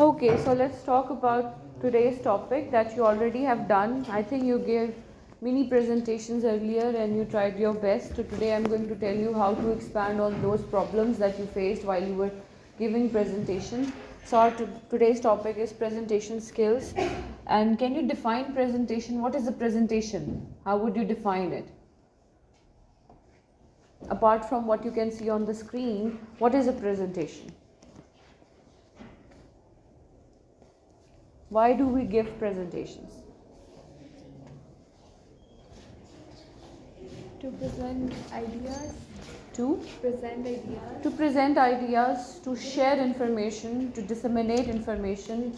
Okay, so let's talk about today's topic that you already have done. I think you gave mini presentations earlier and you tried your best. So today I'm going to tell you how to expand on those problems that you faced while you were giving presentation. So today's topic is presentation skills. And can you define presentation? What is a presentation? How would you define it? Apart from what you can see on the screen, what is a presentation? Why do we give presentations? To present ideas. To present ideas. To present ideas, to share information, to disseminate information,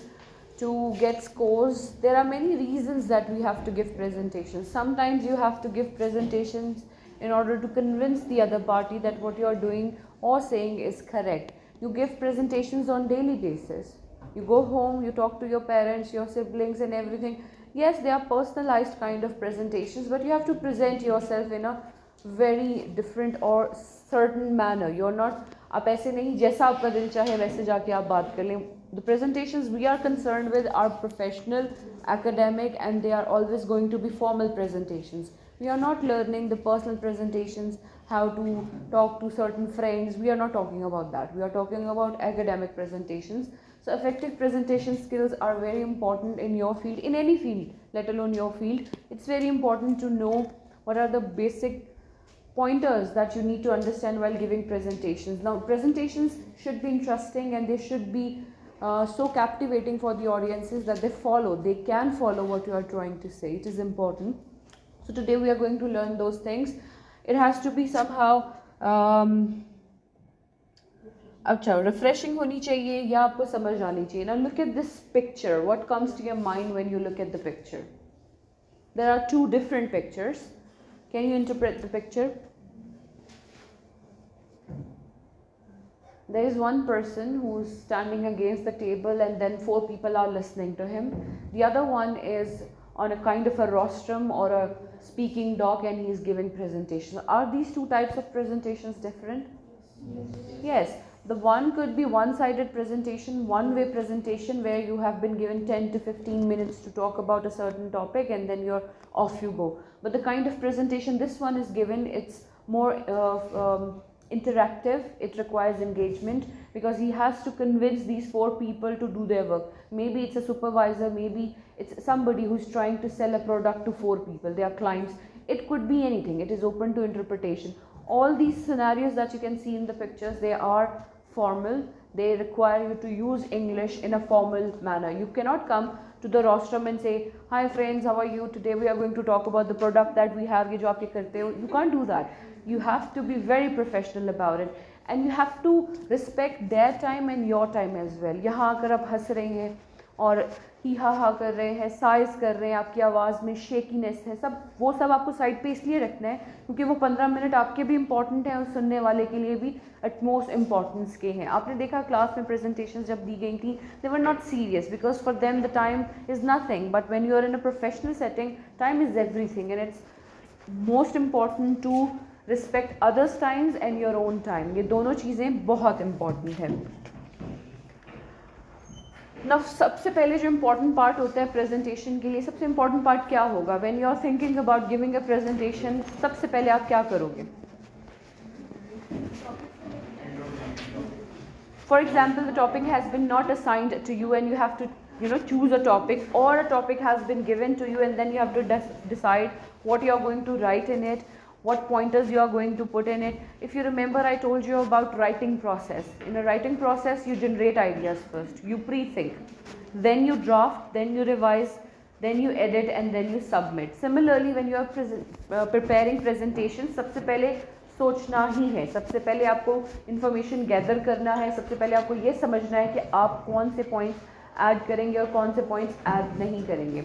to get scores. There are many reasons that we have to give presentations. Sometimes you have to give presentations in order to convince the other party that what you are doing or saying is correct. You give presentations on daily basis. You go home, you talk to your parents, your siblings and everything. Yes, they are personalized kind of presentations, but you have to present yourself in a very different or certain manner. You're not, आप ऐसे नहीं जैसा आपका दिल चाहे वैसे जाके आप बात कर लें. The presentations we are concerned with are professional, academic, and they are always going to be formal presentations. We are not learning the personal presentations, how to talk to certain friends. We are not talking about that. We are talking about academic presentations. So effective presentation skills are very important in your field, in any field, let alone your field. It's very important to know what are the basic pointers that you need to understand while giving presentations. Now, presentations should be interesting and they should be so captivating for the audiences that they can follow what you are trying to say. It is important. So today we are going to learn those things. It has to be somehow अच्छा refreshing होनी चाहिए या आपको समझ आनी चाहिए. Now look at this picture. What comes to your mind when you look at the picture? There are two different pictures. Can you interpret the picture? There is one person who is standing against the table and then 4 people are listening to him. The other one is on a kind of a rostrum or a speaking dock and he is giving presentations. Are these two types of presentations different? Yes. The one could be one-sided presentation, one-way presentation where you have been given 10 to 15 minutes to talk about a certain topic and then you're off you go. But the kind of presentation this one is given, it's more interactive. It requires engagement because he has to convince these 4 people to do their work. Maybe it's a supervisor, maybe it's somebody who's trying to sell a product to 4 people. They are clients. It could be anything. It is open to interpretation. All these scenarios that you can see in the pictures, they are formal. They require you to use English in a formal manner. You cannot come to the rostrum and say, hi friends, how are you? Today we are going to talk about the product that we have. You can't do that. You have to be very professional about it. And you have to respect their time and your time as well. यहाँ अगर आप हंस रहे हैं और ही हा कर रहे हैं, साइज कर रहे हैं, आपकी आवाज़ में शेकीनेस है, वो सब आपको साइड पे इसलिए रखना है क्योंकि वो 15 मिनट आपके भी इम्पॉर्टेंट हैं और सुनने वाले के लिए भी एटमोस्ट इम्पॉर्टेंस के हैं. आपने देखा क्लास में प्रेजेंटेशंस जब दी गई थी, they were not serious because for them the time is nothing, but when you are in a professional setting time is everything and it's most important to respect others times and your own time. ये दोनों चीज़ें बहुत important है. Now, सबसे पहले जो important part होता है प्रेजेंटेशन के लिए, सबसे इम्पॉर्टेंट पार्ट क्या होगा? When you are thinking about giving a presentation, सबसे पहले आप क्या करोगे? For example, the topic has been not assigned to you and you have to choose a topic, or a topic has been given to you and then you have to decide what you are going to write in it, what pointers you are going to put in it. If you remember, I told you about writing process. In a writing process, you generate ideas first, you pre-think, then you draft, then you revise, then you edit and then you submit. Similarly, when you are preparing presentation, सबसे पहले सोचना ही है, सबसे पहले आपको information gather करना है, सबसे पहले आपको ये समझना है कि आप कौन से points add करेंगे और कौन से points add नहीं करेंगे.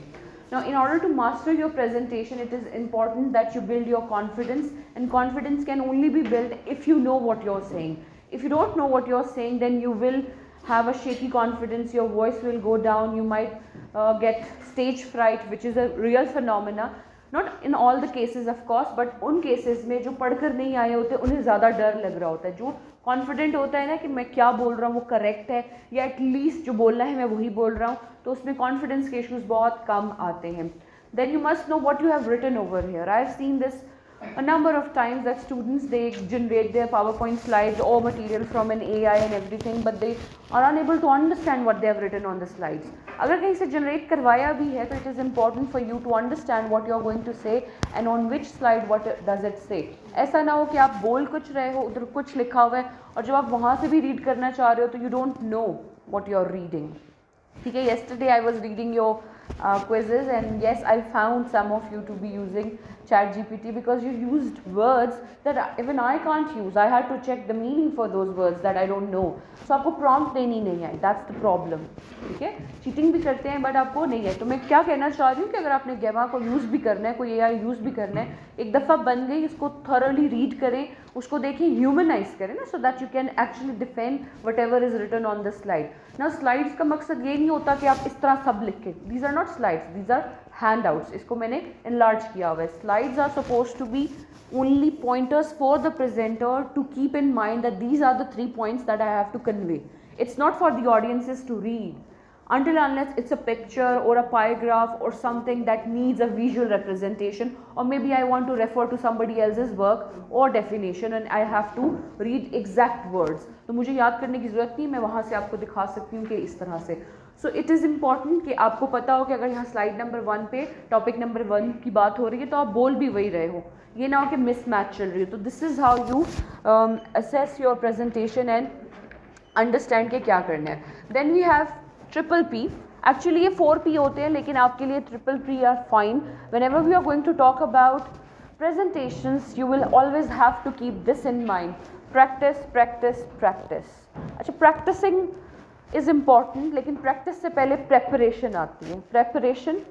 Now, in order to master your presentation, it is important that you build your confidence, and confidence can only be built if you know what you're saying. If you don't know what you're saying, then you will have a shaky confidence, your voice will go down, you might get stage fright, which is a real phenomena. Not in all the cases of course, but उन cases में जो पढ़कर नहीं आए होते उन्हें ज़्यादा डर लग रहा होता है, जो कॉन्फिडेंट होता है ना कि मैं क्या बोल रहा हूँ वो करेक्ट है, या एटलीस्ट जो बोलना है मैं वही बोल रहा हूँ, तो उसमें कॉन्फिडेंस के इश्यूज बहुत कम आते हैं. Then you must know what you have written over here. I have seen this a number of times that students, they generate their PowerPoint slides or material from an AI and everything, but they are unable to understand what they have written on the slides. अगर कहीं से generate करवाया भी है तो it is important for you to understand what you are going to say and on which slide what does it say. ऐसा ना हो कि आप बोल कुछ रहे हो, उधर कुछ लिखा हुआ है, और जब आप वहाँ से भी read करना चाह रहे हो तो you don't know what you are reading. ठीक है, yesterday I was reading your quizzes, and yes, I found some of you to be using ChatGPT because you used words that even I can't use. I had to check the meaning for those words that I don't know. So आपको prompt देनी नहीं आई, that's the problem. ठीक है, cheating भी करते हैं but आपको नहीं है. तो मैं क्या कहना चाह रही हूँ कि अगर आपने गेमा को यूज़ भी करना है, कोई AI यूज़ भी करना है, एक दफ़ा बन गई, इसको thoroughly रीड करें, उसको देखें, ह्यूमनाइज करें ना, so that you can actually defend whatever is written on the slide. ना स्लाइड्स का मकसद ये नहीं होता कि आप इस तरह सब लिख के, these are not slides, these are handouts. इसको मैंने इनलार्ज किया हुआ है. Slides are suppose to be only pointers for the presenter to keep in mind that these are the 3 points that I have to convey. It's not for the audiences to read until unless it's a picture or a pie graph or something that needs a visual representation, or maybe I want to refer to somebody else's work or definition and I have to read exact words. तो मुझे याद करने की ज़रूरत नहीं, मैं वहाँ से आपको दिखा सकती हूँ कि इस तरह से. सो इट इज़ इम्पॉर्टेंट कि आपको पता हो कि अगर यहाँ स्लाइड नंबर 1 पे टॉपिक नंबर 1 की बात हो रही है तो आप बोल भी वही रहे हो, ये ना हो कि मिसमैच चल रही हो. तो this is how you assess your presentation and understand के क्या करना है. Then we have triple P. Actually ये 4P होते हैं, लेकिन आपके लिए triple P are fine. Whenever we are going to talk about presentations, you will always have to keep this in mind: practice, practice, practice. अच्छा, practicing is important, लेकिन practice से पहले preparation आती है. preparation,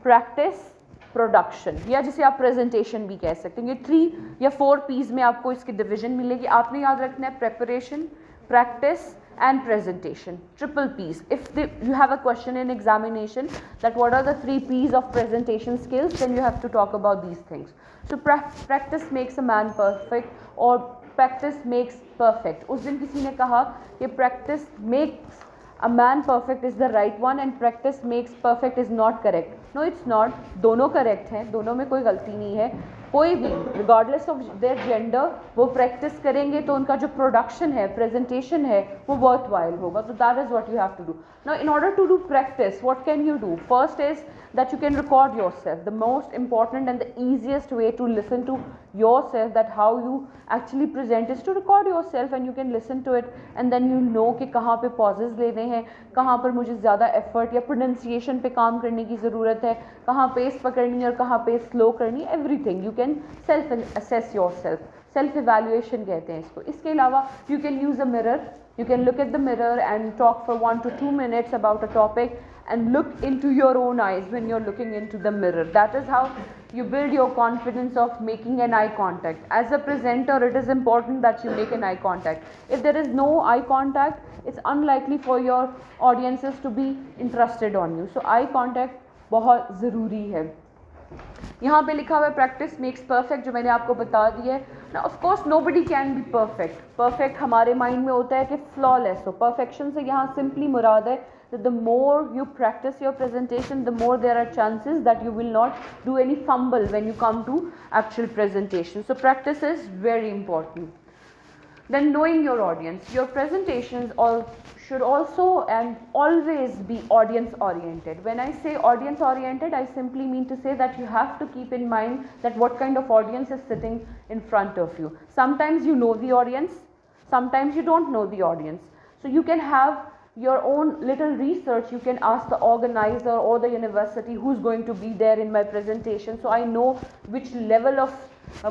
practice, production, या जिसे आप presentation भी कह सकते हैं. ये 3 या 4 P's में आपको इसकी division मिलेगी. आपने याद रखना है preparation, practice and presentation, triple P's. If you have a question in examination that what are the 3 P's of presentation skills, then you have to talk about these things. So practice makes a man perfect, or practice makes perfect. उस दिन किसी ने कहा कि practice makes a man perfect is the right one and practice makes perfect is not correct. No, it's not. दोनों correct हैं, दोनों में कोई गलती नहीं है. कोई भी regardless of their gender वो practice करेंगे तो उनका जो production है, presentation है, वो worthwhile होगा. So that is what you have to do. Now in order to do practice, what can you do? First is that you can record yourself. The most important and the easiest way to listen to yourself, that how you actually present, is to record yourself and you can listen to it, and then you know कि कहाँ पे pauses लेने हैं, कहाँ पर मुझे ज़्यादा effort या pronunciation पे काम करने की ज़रूरत है, कहाँ pace पकड़नी है और कहाँ pace slow करनी है. Everything you can self assess yourself. Self evaluation कहते हैं इसको. इसके अलावा you can use a mirror. You can look at the mirror and talk for 1 to 2 minutes about a topic and look into your own eyes when you're looking into the mirror. That is how you build your confidence of making an eye contact. As a presenter, it is important that you make an eye contact. If there is no eye contact, it's unlikely for your audiences to be interested on you. So eye contact बहुत ज़रूरी है. यहाँ पे लिखा हुआ है practice makes perfect, जो मैंने आपको बता दिया है. Now of course nobody can be perfect. Perfect हमारे mind में होता है कि flawless हो. Perfection से यहाँ simply मुराद है that the more you practice your presentation, the more there are chances that you will not do any fumble when you come to actual presentation. So practice is very important. Then knowing your audience. Your presentations should also and always be audience oriented. When I say audience oriented, I simply mean to say that you have to keep in mind that what kind of audience is sitting in front of you. Sometimes you know the audience, sometimes you don't know the audience. So you can have your own little research. You can ask the organizer or the university who's going to be there in my presentation, so I know which level of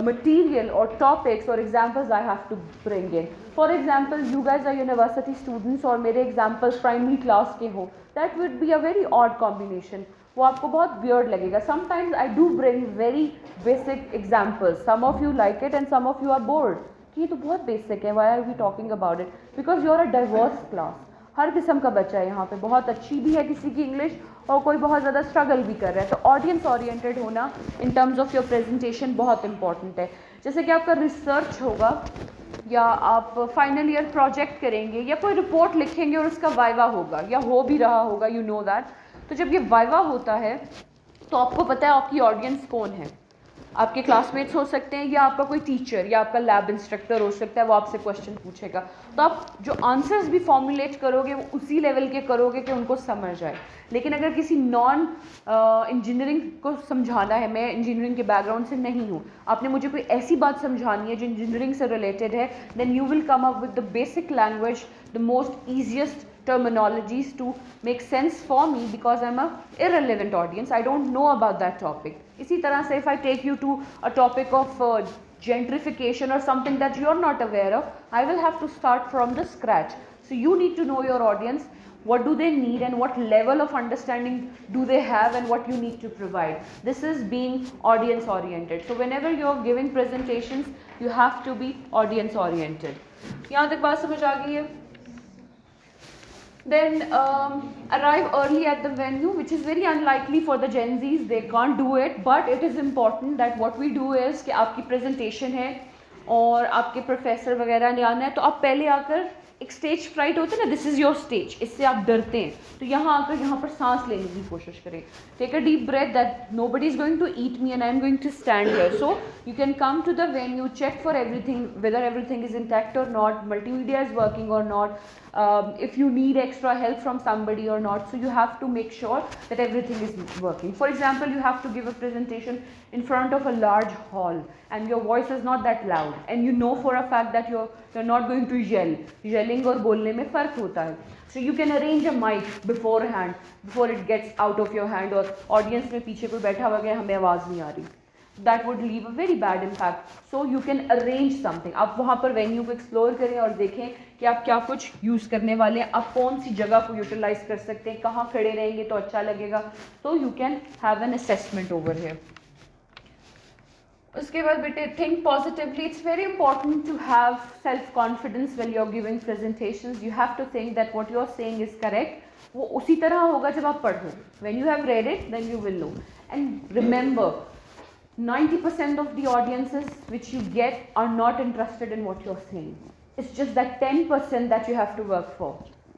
material or topics or examples I have to bring in. For example, you guys are university students और मेरे examples primary class के हो, that would be a very odd combination. वो आपको बहुत weird लगेगा. Sometimes I do bring very basic examples. Some of you like it and some of you are bored. कि ये तो बहुत basic है. Why are we talking about it? Because you are a diverse class. हर किस्म का बच्चा है यहाँ पे. बहुत अच्छी भी है किसी की इंग्लिश और कोई बहुत ज़्यादा स्ट्रगल भी कर रहा है. तो ऑडियंस ओरिएंटेड होना in terms of your presentation बहुत इंपॉर्टेंट है. जैसे कि आपका रिसर्च होगा, या आप फाइनल ईयर प्रोजेक्ट करेंगे या कोई रिपोर्ट लिखेंगे और उसका वाइवा होगा या हो भी रहा होगा, यू नो दैट। तो जब ये वाइवा होता है तो आपको पता है आपकी ऑडियंस कौन है। आपके क्लासमेट्स हो सकते हैं या आपका कोई टीचर या आपका लैब इंस्ट्रक्टर हो सकता है, वो आपसे क्वेश्चन पूछेगा। तो आप जो आंसर्स भी फॉर्मुलेट करोगे वो उसी लेवल के करोगे कि उनको समझ आए। लेकिन अगर किसी नॉन इंजीनियरिंग को समझाना है, मैं इंजीनियरिंग के बैकग्राउंड से नहीं हूँ, आपने मुझे कोई ऐसी बात समझानी है जो इंजीनियरिंग से रिलेटेड है, then you will come up with the basic language, the most easiest terminologies to make sense for me because I'm a irrelevant audience. I don't know about that topic. इसी तरह से if I take you to a topic of gentrification or something that you're not aware of, I will have to start from the scratch. So you need to know your audience, what do they need and what level of understanding do they have and what you need to provide. This is being audience oriented. So whenever you're giving presentations, you have to be audience oriented. यहाँ तक बात समझ आ गई है? Then arrive early at the venue, which is very unlikely for the Gen Zs. They can't do it, but it is important that what we do is कि आपकी presentation है और आपके प्रोफेसर वगैरह ने आना है, तो आप पहले आकर एक स्टेज फ्राइट होता है ना, दिस इज़ योर स्टेज, इससे आप डरते हैं, तो यहाँ आकर यहाँ पर सांस लेने की कोशिश करें। Take a deep breath that nobody is going to eat me and I am going to stand here. So you can come to the venue, check for everything, whether everything is intact और not, multimedia is working or not, if you need extra help from somebody or not. So you have to make sure that everything is working. For example, you have to give a presentation in front of a large hall and your voice is not that loud and you know for a fact that you're not going to yell. Yelling और बोलने में फ़र्क होता है. So you can arrange a mic beforehand, before it gets out of your hand और audience में पीछे कोई बैठा हुआ है, हमें आवाज़ नहीं आ रही. That would leave a very bad impact. So you can arrange something. आप वहाँ पर वेन्यू को एक्सप्लोर करें और देखें कि आप क्या कुछ यूज़ करने वाले हैं, आप कौन सी जगह को यूटिलाइज कर सकते हैं, कहाँ खड़े रहेंगे तो अच्छा लगेगा. So you can have an assessment over here. उसके बाद बेटे think positively. It's very important to have self-confidence when you're giving presentations. You have to think that what you're saying is correct. वो उसी तरह होगा जब आप पढ़ो. When you have read it, then you will know. And remember, 90% of the audiences which you get are not interested in what you're saying. It's just that 10% that you have to work for.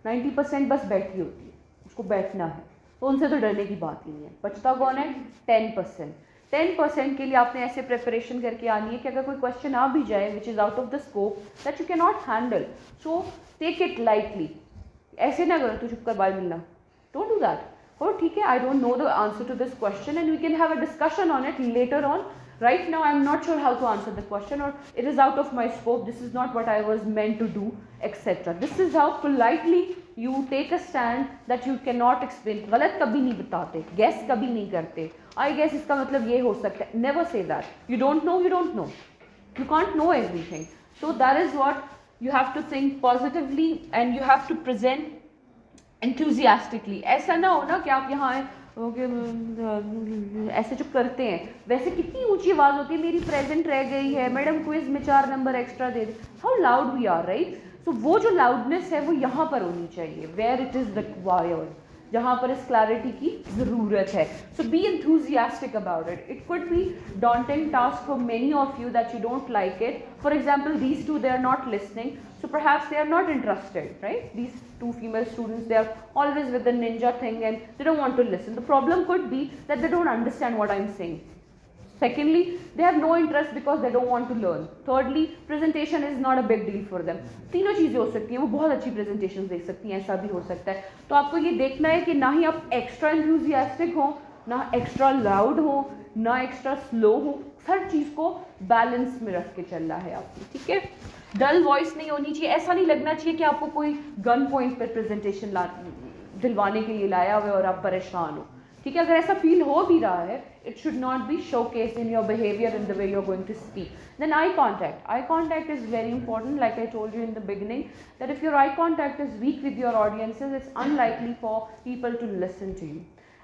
90% बस बैठी होती है, उसको बैठना है, तो उनसे तो डरने की बात ही नहीं है. बचता कौन है? 10%. 10% के लिए आपने ऐसे प्रिपरेशन करके आनी है कि अगर कोई क्वेश्चन आ भी जाए which is out of the scope that you can not handle, so take it lightly. ऐसे ना करो, तू चुप कर बाय मिलना, डोंट डू दैट. Oh, ठीक है, I don't know the answer to this question and we can have a discussion on it later on. Right now I'm not sure how to answer the question or it is out of my scope, this is not what I was meant to do, etc. This is how politely you take a stand that you cannot explain. गलत कभी नहीं बताते, guess कभी नहीं करते. I guess इसका मतलब ये हो सकता है, never say that. You don't know, you don't know. You can't know everything. So that is what you have to think positively and you have to present enthusiastically. ऐसा ना हो ना कि आप यहाँ आए ऐसे जो करते हैं, वैसे कितनी ऊंची आवाज़ होती है, मेरी प्रेजेंट रह गई है, मैडम क्विज में 4 नंबर एक्स्ट्रा दे दे. How loud we are, right? So वो जो लाउडनेस है वो यहाँ पर होनी चाहिए, वेयर इट इज़ रिक्वायर्ड, जहाँ पर इस क्लैरिटी की ज़रूरत है. सो B enthusiastic about it. It could be daunting task for many of you that you don't like it. For example, these two, they are not listening, so perhaps they are not interested, right? These 2 female students, they are always with the ninja thing and they don't want to listen. The problem could be that they don't understand what I'm saying. Secondly, they have no interest because they don't want to learn. Thirdly, presentation is not a big deal for them. तीनों चीज़ें हो सकती हैं, वो बहुत अच्छी presentation दे सकती हैं, ऐसा भी हो सकता है. तो आपको ये देखना है कि ना ही आप एक्स्ट्रा enthusiastic हो, ना एक्स्ट्रा लाउड हो, ना एक्स्ट्रा स्लो हो, हर चीज़ को बैलेंस में रख के चलना है आपको, ठीक है? डल वॉइस नहीं होनी चाहिए, ऐसा नहीं लगना चाहिए कि आपको कोई गन पॉइंट पर प्रेजेंटेशन दिलवाने के लिए लाया हुआ है और आप परेशान हो, ठीक है? अगर ऐसा फील हो भी रहा है, it should not be showcased in your behavior and the way you're going to speak. Then eye contact. Eye contact is very important, like I told you in the beginning, that if your eye contact is weak with your audiences, it's unlikely for people to listen to you.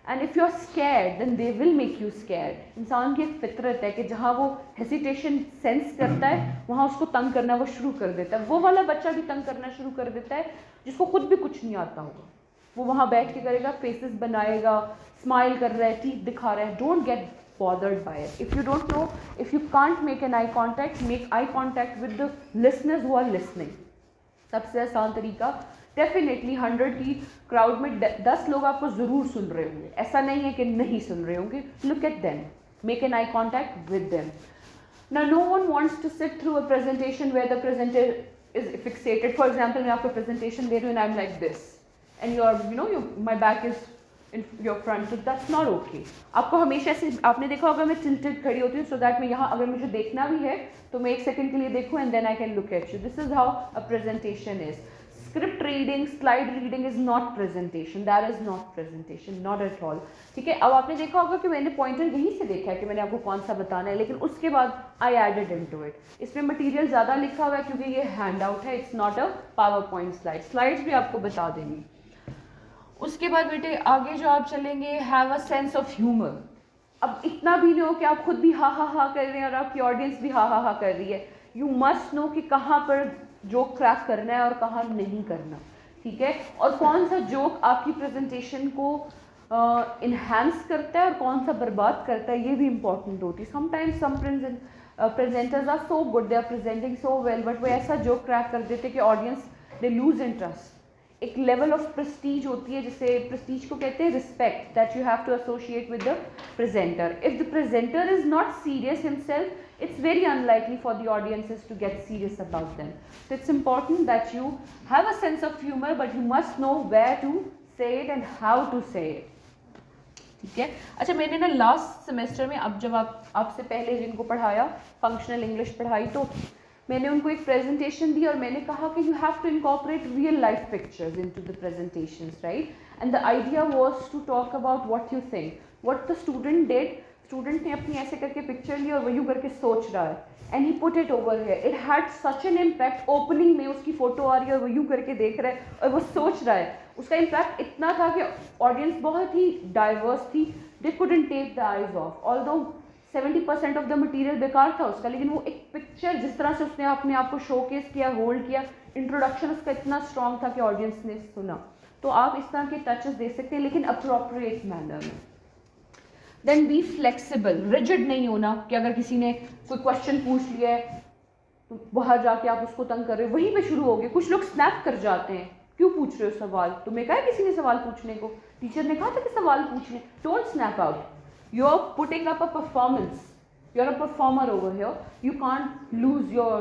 And if you're scared, then they will make you scared. इंसान की एक फितरत है कि जहाँ वो hesitation sense करता है, वहाँ उसको तंग करना वो शुरू कर देता है. वो वाला बच्चा भी तंग करना शुरू कर देता है जिसको खुद भी कुछ नहीं आता होगा. वो वहाँ बैठ के करेगा, फेसेस बनाएगा, स्माइल कर रहा है, टीथ दिखा रहा है. Don't get bothered by it. If you don't know, if you can't make an eye contact, make eye contact with the listeners who are listening. सबसे आसान तरीका, डेफिनेटली 100 की क्राउड में 10 लोग आपको ज़रूर सुन रहे होंगे, ऐसा नहीं है कि नहीं सुन रहे होंगे. Look at them, make an eye contact with them. Now no one wants to sit through a presentation where the presenter is fixated. For example, मैं आपको presentation दे रही हूँ and I'm like this, and my back is in your front, so that's not okay. आपको हमेशा ऐसे, आपने देखा होगा मैं tilted खड़ी होती हूँ so that मैं यहाँ अगर मुझे देखना भी है तो मैं 1 सेकंड के लिए देखूँ and then I can look at you. This is how a presentation is. Script reading, slide reading is not presentation. That is not presentation, not at all. ठीक है. अब आपने देखा होगा कि मैंने पॉइंटर यहीं से देखा है कि मैंने आपको कौन सा बताना है, लेकिन उसके बाद I added into it. इसमें मटेरियल ज़्यादा लिखा हुआ है क्योंकि ये हैंड आउट है, it's not a power point slide. Slides भी आपको बता देंगी. उसके बाद बेटे आगे जो आप चलेंगे, have a sense of humour. अब इतना भी नहीं हो कि आप खुद भी हा हा हा कर रहे हैं और आपकी ऑडियंस भी हा हा हा कर रही है. यू मस्ट नो कि कहाँ पर जोक क्रैक करना है और कहाँ नहीं करना. ठीक है. और कौन सा जोक आपकी प्रेजेंटेशन को इन्हांस करता है और कौन सा बर्बाद करता है, ये भी इंपॉर्टेंट होती है. Sometimes some presenters are so good, they are presenting so well, but वो ऐसा जोक क्रैक कर देते कि ऑडियंस दे लूज इंटरेस्ट. एक लेवल ऑफ प्रेस्टीज होती है, जिसे प्रेस्टीज को कहते हैं respect, that you have to associate with the presenter. If the presenter is not serious himself, it's very unlikely for the audiences to get serious about them. So it's important that you have a sense of humor, but you must know where to say it and how to say it. ठीक है. अच्छा, मैंने ना last semester में, अब जब आपसे पहले जिनको पढ़ाया फंक्शनल इंग्लिश पढ़ाई, तो मैंने उनको एक प्रेजेंटेशन दी और मैंने कहा कि you have to incorporate real life pictures into the presentations, right. And the idea was to talk about what you think. What the student did, student ने अपनी ऐसे करके पिक्चर ली और वो यूँ करके सोच रहा है, and he put it over here. It had such an impact. Opening में उसकी फोटो आ रही है और वो यूँ करके देख रहा है और वो सोच रहा है. उसका इम्पैक्ट इतना था कि ऑडियंस बहुत ही डाइवर्स थी. They couldn't take the eyes off. Although 70% of the material बेकार था उसका, लेकिन वो एक पिक्चर जिस तरह से उसने अपने आप को शोकेस किया, होल्ड किया, इंट्रोडक्शन उसका इतना स्ट्रॉन्ग था कि ऑडियंस ने सुना. तो आप इस तरह के टचेस दे सकते हैं, लेकिन अप्रोप्रिएट मैनर में. Then be flexible. रिजिड नहीं होना कि अगर किसी ने कोई क्वेश्चन पूछ लिया है तो बाहर जाके आप उसको तंग कर रहे हो, वहीं पे शुरू हो गए. कुछ लोग स्नैप कर जाते हैं, क्यों पूछ रहे हो सवाल, तुम्हें कहा किसी ने सवाल पूछने को, टीचर ने कहा था कि सवाल पूछने. Don't snap out. You are putting up a performance, you are a performer over here, you can't lose your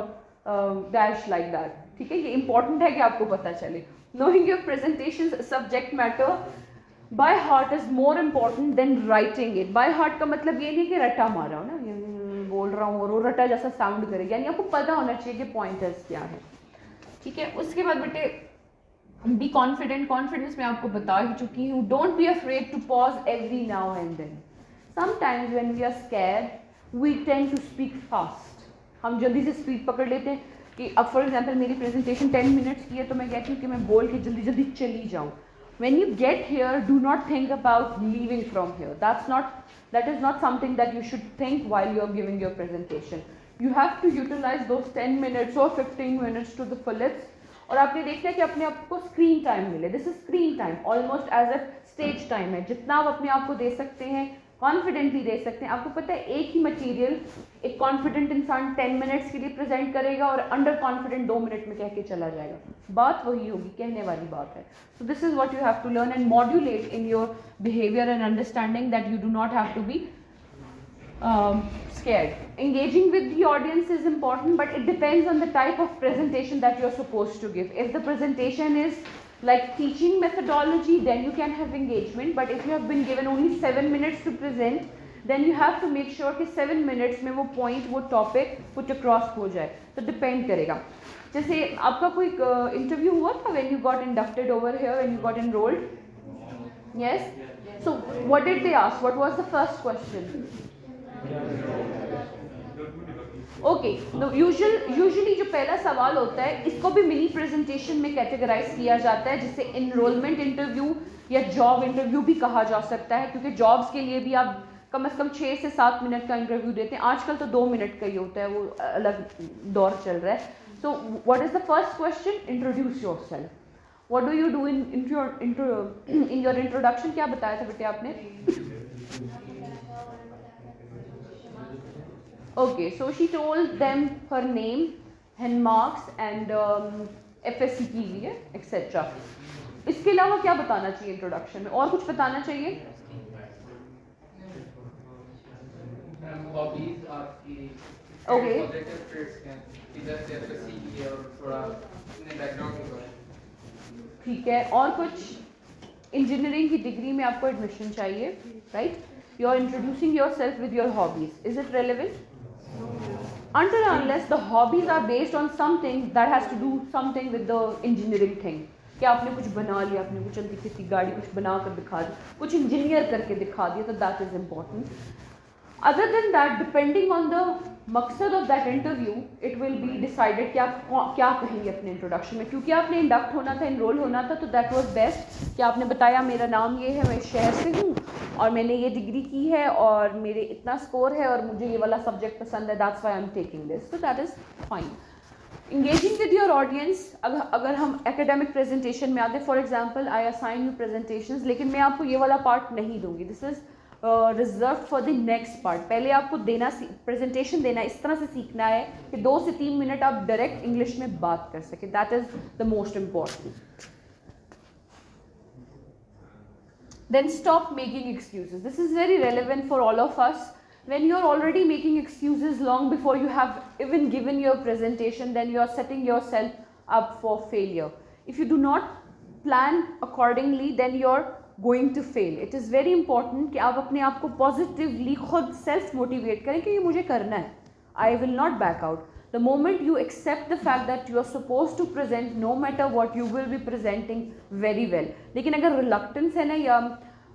dash like that. ठीक है. ये इंपॉर्टेंट है कि आपको पता चले. Knowing your presentation subject matter by heart is more important than writing it. By heart का मतलब ये नहीं कि रटा मारा हो ना, बोल रहा हूँ और वो रटा जैसा साउंड करेगा, यानी आपको पता होना चाहिए कि पॉइंटर्स क्या है. ठीक है. उसके बाद बेटे बी कॉन्फिडेंट. कॉन्फिडेंस मैं आपको बता ही चुकी हूँ. Don't be afraid to pause every now and then. Sometimes when we are scared we tend to speak fast. हम जल्दी से स्पीड पकड़ लेते हैं कि अब फॉर एग्जाम्पल मेरी प्रेजेंटेशन 10 मिनट्स की है तो मैं कहती हूँ कि मैं बोल के जल्दी जल्दी चली जाऊँ. When you get here, do not think about leaving from here. That is not something that you should think while you are giving your presentation. You have to utilize those 10 minutes or 15 minutes to the fullest. और आपने देखना है कि अपने आप को screen time मिले. This is screen time, almost as a stage time है. जितना आप अपने आप को दे सकते हैं, कॉन्फिडेंटली दे सकते हैं. आपको पता है एक ही मटेरियल एक कॉन्फिडेंट इंसान 10 मिनट्स के लिए प्रेजेंट करेगा और अंडर कॉन्फिडेंट 2 मिनट में कह के चला जाएगा. बात वही होगी, कहने वाली बात है. So this is what you have to learn and modulate in your behaviour and understanding that you do not have to be scared. Engaging with the audience is important, but it depends on the type of presentation that you are supposed to give. If the presentation is like teaching methodology, then you can have engagement, but if you have been given only 7 minutes to present, then you have to make sure कि 7 minutes में वो point, वो topic put across हो जाए. तो depend करेगा. जैसे आपका कोई interview हुआ था when you got inducted over here, when you got enrolled? Yes? So what did they ask? What was the first question? Okay. Usually जो पहला सवाल होता है इसको भी मिनी प्रेजेंटेशन में कैटेगराइज किया जाता है, जिसे एनरोलमेंट इंटरव्यू या जॉब इंटरव्यू भी कहा जा सकता है, क्योंकि जॉब्स के लिए भी आप कम से कम 6 से 7 मिनट का इंटरव्यू देते हैं. आजकल तो 2 मिनट का ही होता है, वो अलग दौर चल रहा है. So what is the first question? Introduce yourself. What do you do in your introduction? क्या बताया था बेटे आपने? Okay, so she told them her name, hand marks and FSC के लिए etc. इसके अलावा क्या बताना चाहिए इंट्रोडक्शन में, और कुछ बताना चाहिए? हॉबीज आपकी, Okay. पॉजिटिव ट्रेट्स हैं, इधर से FSC की है और थोड़ा अपने बैकग्राउंड के बारे में। ठीक है, और कुछ? इंजीनियरिंग की डिग्री में आपको एडमिशन चाहिए, right? You are introducing yourself with your hobbies. Is it relevant? Until and unless the hobbies are based on something that has to do something with the engineering thing. कि आपने कुछ बना लिया, आपने कुछ चलती फिरती गाड़ी कुछ बना कर दिखा दी, कुछ इंजीनियर करके दिखा दिया, तो that is important. Other than that, depending on the मकसद of that interview, it will be decided कि आप क्या कहेंगे अपने इंट्रोडक्शन में. क्योंकि आपने इंडक्ट होना था, इनरोल होना था, तो दैट वाज बेस्ट कि आपने बताया मेरा नाम ये है, मैं इस शहर से हूँ और मैंने ये डिग्री की है और मेरे इतना स्कोर है और मुझे ये वाला सब्जेक्ट पसंद है, that's why I am taking this. तो that is fine. Engaging with your audience, अगर हम एकेडमिक प्रेजेंटेशन में आते, for example I assign you presentations, लेकिन मैं आपको ये वाला पार्ट नहीं दूंगी. This is reserve for the next part. पहले आपको प्रेजेंटेशन देना इस तरह से सीखना है कि 2 से 3 मिनट आप डायरेक्ट इंग्लिश में बात कर सके. That is the most important. Then stop making excuses. This is very relevant for all of us. When you are already making excuses long before you have even given your presentation, then you are setting yourself up for failure. If you do not plan accordingly, then you are going to fail. It is very important कि आप अपने आप को positively खुद self motivate करें कि ये मुझे करना है. I will not back out. The moment you accept the fact that you are supposed to present, no matter what, you will be presenting very well. लेकिन अगर reluctance है ना, या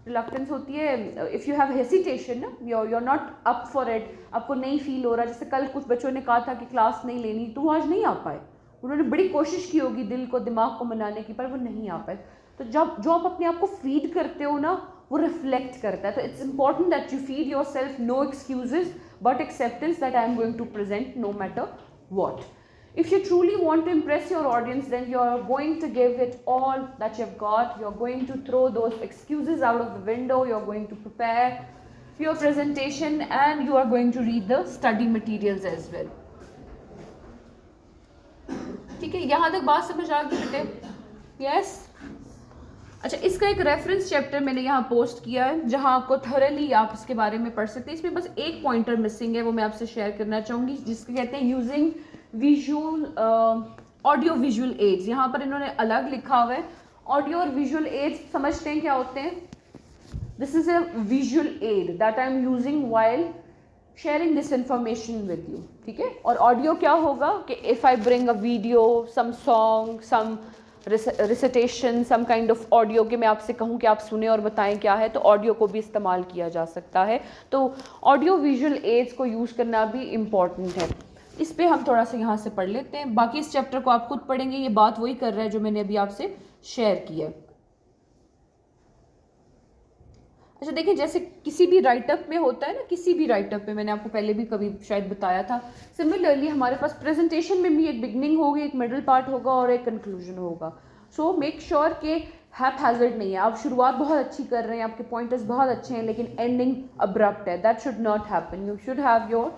reluctance होती है, if you have hesitation ना, you're not up for it, आपको नहीं फील हो रहा, जैसे कल कुछ बच्चों ने कहा था कि क्लास नहीं लेनी, तो वो आज नहीं आ पाए. उन्होंने बड़ी कोशिश की होगी दिल को दिमाग को मनाने की, पर वो नहीं आ पाए. तो जो आप अपने आप को फीड करते हो ना, वो रिफ्लेक्ट करता है. तो it's important that you feed yourself, no excuses but acceptance that I am going to present no matter what. If you truly want to impress your audience, then you are going to give it all that you've got. You're going to throw those excuses out of the window. You're going to prepare your presentation and you are going to read the study materials as well. ठीक है, यहाँ तक बात समझ आ गई बेटे? Yes. अच्छा, इसका एक रेफरेंस चैप्टर मैंने यहाँ पोस्ट किया है जहाँ आपको थॉरली आप इसके बारे में पढ़ सकते हैं. इसमें बस एक पॉइंटर मिसिंग है, वो मैं आपसे शेयर करना चाहूँगी, जिसको कहते हैं using visual audio visual aids. यहाँ पर इन्होंने अलग लिखा हुआ है. ऑडियो और विजुअल एड्स समझते हैं क्या होते हैं? This is a visual aid that I am using while sharing this information with you. ठीक है, और ऑडियो क्या होगा कि if I bring a video, some song, some recitation, some kind of audio, कि मैं आपसे कहूँ कि आप सुने और बताएं क्या है, तो ऑडियो को भी इस्तेमाल किया जा सकता है. तो ऑडियो विजुअल एड्स को यूज़ करना भी इम्पॉर्टेंट है. इस पे हम थोड़ा सा यहाँ से पढ़ लेते हैं. बाकी इस चैप्टर को आप खुद पढ़ेंगे. ये बात वही कर रहा है जो मैंने अभी आपसे शेयर की है. अच्छा देखिए, जैसे किसी भी राइटअप में होता है ना, किसी भी राइटअप में, मैंने आपको पहले भी कभी शायद बताया था, सिमिलरली हमारे पास प्रेजेंटेशन में भी एक बिगनिंग होगी, एक मिडल पार्ट होगा और एक कंक्लूजन होगा. सो मेक श्योर कि हैपहैज़र्ड नहीं है. आप शुरुआत बहुत अच्छी कर रहे हैं, आपके पॉइंटर्स बहुत अच्छे हैं, लेकिन एंडिंग अब्रप्ट है. That should not happen. You should have your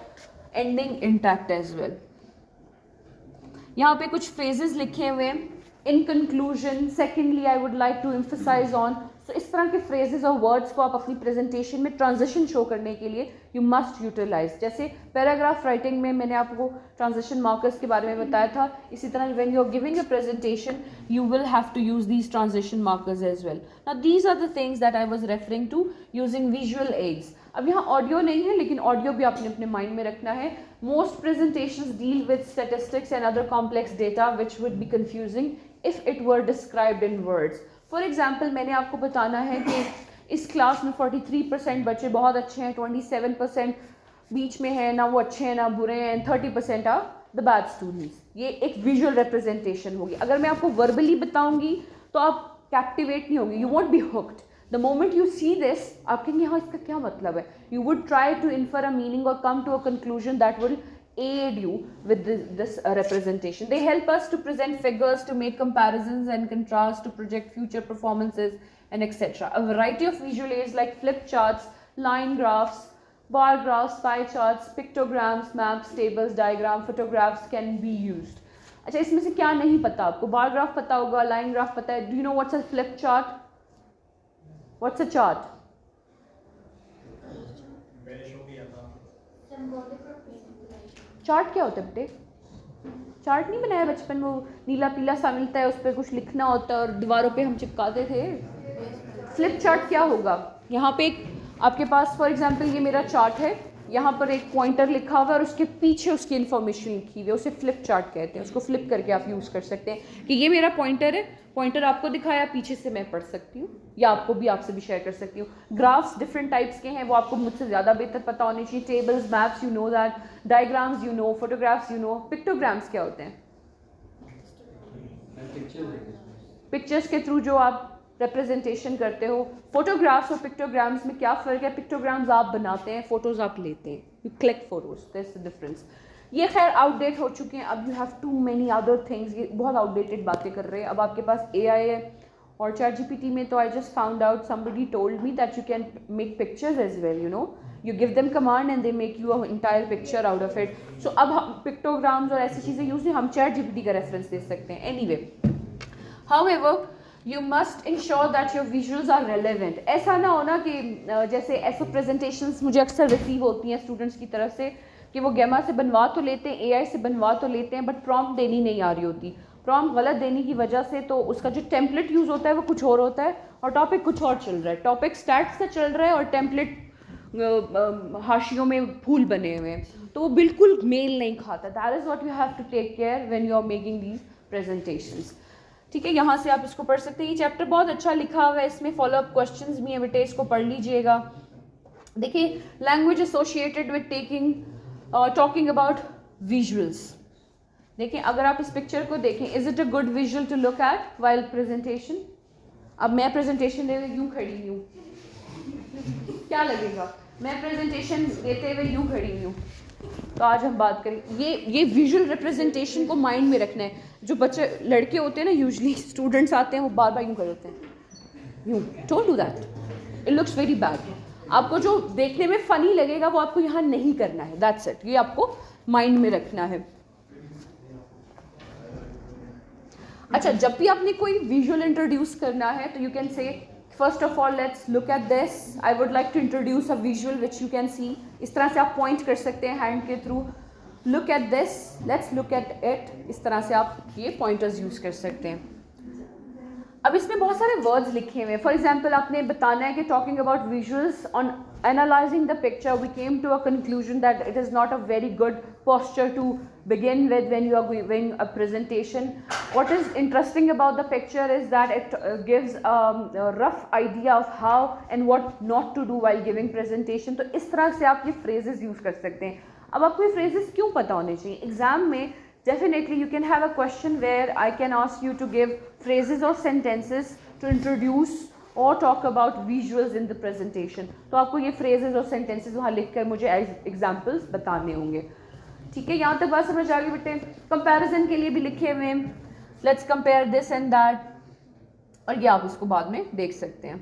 ending intact as well. यहाँ पे कुछ फ्रेजेस लिखे हुए हैं. In conclusion, secondly I would like to emphasize on. तो इस तरह के फ्रेजेस और वर्ड्स को आप अपनी प्रेजेंटेशन में ट्रांजिशन शो करने के लिए यू मस्ट यूटिलाइज. जैसे पैराग्राफ राइटिंग में मैंने आपको ट्रांजिशन मार्कर्स के बारे में बताया था, इसी तरह when you are giving a presentation you will have to use these transition markers as well. Now these are the things that I was referring to using visual aids. अब यहाँ audio नहीं है, लेकिन ऑडियो भी आपने अपने mind में रखना है. Most presentations deal with statistics and other complex data which would be confusing if it were described in words. For example, मैंने आपको बताना है कि इस क्लास में 43% बच्चे बहुत अच्छे हैं, 27% बीच में है, ना वो अच्छे हैं ना बुरे हैं, 30% आर द बैड स्टूडेंट्स. ये एक विजुअल रिप्रेजेंटेशन होगी. अगर मैं आपको वर्बली बताऊंगी तो आप कैप्टिवेट नहीं होंगे, you won't be hooked. The moment you see this, आप कहेंगे हाँ इसका क्या मतलब है. You would try to infer a meaning और come to a conclusion that will aid you with this representation. They help us to present figures, to make comparisons and contrasts, to project future performances and etc. A variety of visual aids like flip charts, line graphs, bar graphs, pie charts, pictograms, maps, tables, diagram, photographs can be used. अच्छा, इसमें से क्या नहीं पता आपको? Bar graph पता होगा, line graph पता है. Do you know what's a flip chart? What's a chart? Chart क्या होता है बेटे? चार्ट नहीं बनाया बचपन में? वो नीला पीला सा मिलता है, उस पर कुछ लिखना होता है और दीवारों पे हम चिपकाते थे. फ्लिप चार्ट क्या होगा? यहाँ पे एक आपके पास फॉर एग्जांपल ये मेरा चार्ट है, यहाँ पर एक पॉइंटर लिखा हुआ है और उसके पीछे उसकी इन्फॉर्मेशन लिखी हुई है, उसे फ्लिप चार्ट कहते हैं. उसको फ्लिप करके आप यूज़ कर सकते हैं कि ये मेरा पॉइंटर है, पॉइंटर आपको दिखाया, पीछे से मैं पढ़ सकती हूँ या आपको भी आपसे भी शेयर कर सकती हूँ. ग्राफ्स डिफरेंट टाइप्स के हैं, वो आपको मुझसे ज़्यादा बेहतर पता होने चाहिए. Tables, maps, you know that. Diagrams you know, photographs you know. Pictograms क्या होते हैं? पिक्चर्स के थ्रू जो आप रिप्रेजेंटेशन करते हो. फोटोग्राफ्स और पिक्टोग्राम्स में क्या फ़र्क है? पिक्टोग्राम्स आप बनाते हैं, फ़ोटोज़ आप लेते हैं. You click photos, that's the difference. ये खैर आउटडेट हो चुके हैं. अब you have too many other things. ये बहुत आउटडेटेड बातें कर रहे हैं. अब आपके पास AI है और ChatGPT में तो I just found out, somebody told me that you can make pictures as well. You know, you give them command and they make you an entire picture out of it. So अब हम पिक्टोग्राम्स और ऐसी चीज़ें use नहीं, हम ChatGPT का reference दे सकते हैं. Anyway, however, you must ensure that your visuals are relevant. ऐसा ना होना कि जैसे ऐसे प्रेजेंटेशंस मुझे अक्सर रिसीव होती हैं स्टूडेंट्स की तरफ से कि वो गेमा से बनवा तो लेते हैं, AI से बनवा तो लेते हैं, बट प्रॉम्प्ट देनी नहीं आ रही होती. प्रॉम्प्ट गलत देने की वजह से तो उसका जो टेम्पलेट यूज़ होता है वो कुछ और होता है और टॉपिक कुछ और चल रहा है. टॉपिक स्टैट्स का चल रहा है और टेम्पलेट हाशियों में फूल बने हुए हैं, तो वो बिल्कुल मेल नहीं खाता. That is what you have to take care when you are making these presentations. ठीक है, यहाँ से आप इसको पढ़ सकते हैं. ये चैप्टर बहुत अच्छा लिखा हुआ है, इसमें फॉलोअप क्वेश्चंस भी हैं बेटे, इसको पढ़ लीजिएगा. देखिए, language associated with talking about visuals. देखिए, अगर आप इस पिक्चर को देखें, is it a good visual to look at while presentation? अब मैं प्रेजेंटेशन दे यूँ खड़ी हूँ, क्या लगेगा? मैं प्रेजेंटेशन देते हुए यूँ खड़ी हूँ. तो आज हम बात करें, ये विजुअल रिप्रेजेंटेशन को माइंड में रखना है. जो बच्चे लड़के होते हैं ना, यूजुअली स्टूडेंट्स आते हैं, वो बार बार यूँ कर देते हैं, यूँ. Don't do that, it looks very bad. आपको जो देखने में फ़नी लगेगा वो आपको यहाँ नहीं करना है. दैट्स इट, ये आपको माइंड में रखना है. अच्छा, जब भी आपने कोई विजुअल इंट्रोड्यूस करना है तो you can say, first of all let's look at this. I would like to introduce a visual which you can see. इस तरह से आप पॉइंट कर सकते हैं हैंड के through. Look at this, let's look at it. इस तरह से आप ये पॉइंटर्स यूज़ कर सकते हैं. अब इसमें बहुत सारे वर्ड्स लिखे हुए हैं. फॉर एग्जाम्पल, आपने बताना है कि talking about visuals on analyzing the picture, we came to a conclusion that it is not a very good posture to begin with when you are giving a presentation. What is interesting about the picture is that it gives a rough idea of how and what not to do while giving presentation. तो इस तरह से आप ये phrases use कर सकते हैं. अब आपको ये phrases क्यों पता होने चाहिए? एग्जाम में definitely you can have a question where I can ask you to give phrases or sentences to introduce और talk about visuals in the presentation. तो आपको ये फ्रेजेस और सेंटेंसेस वहाँ लिख कर मुझे एग्जाम्पल्स बताने होंगे. ठीक है, यहाँ तक बात समझ आ गई बेटे? कंपैरिजन के लिए भी लिखे हुए हैं, let's compare this and that, और ये आप इसको बाद में देख सकते हैं.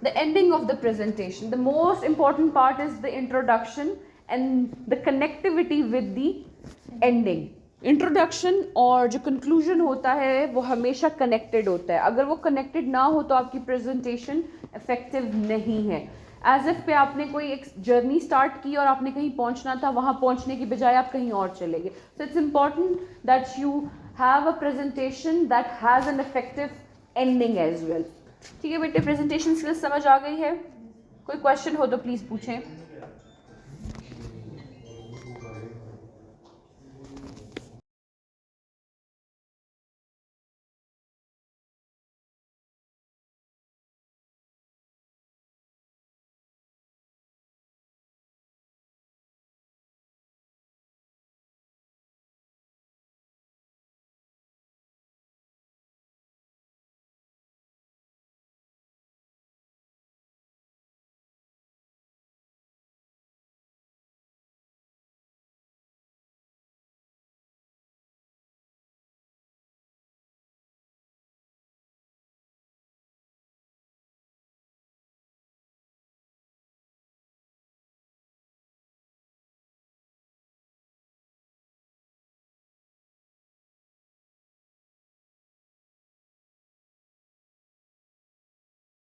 The ending of the presentation, the most important part is the introduction and the connectivity with the ending. Introduction और जो कंक्लूजन होता है वो हमेशा कनेक्टेड होता है. अगर वो कनेक्टेड ना हो तो आपकी प्रेजेंटेशन इफेक्टिव नहीं है. एज इफ पे आपने कोई एक जर्नी स्टार्ट की और आपने कहीं पहुंचना था, वहाँ पहुंचने की बजाय आप कहीं और चले गए. So it's important that you have a presentation that has an effective ending as well. ठीक है बेटे, प्रेजेंटेशन स्किल्स समझ आ गई है? कोई क्वेश्चन हो तो प्लीज़ पूछें.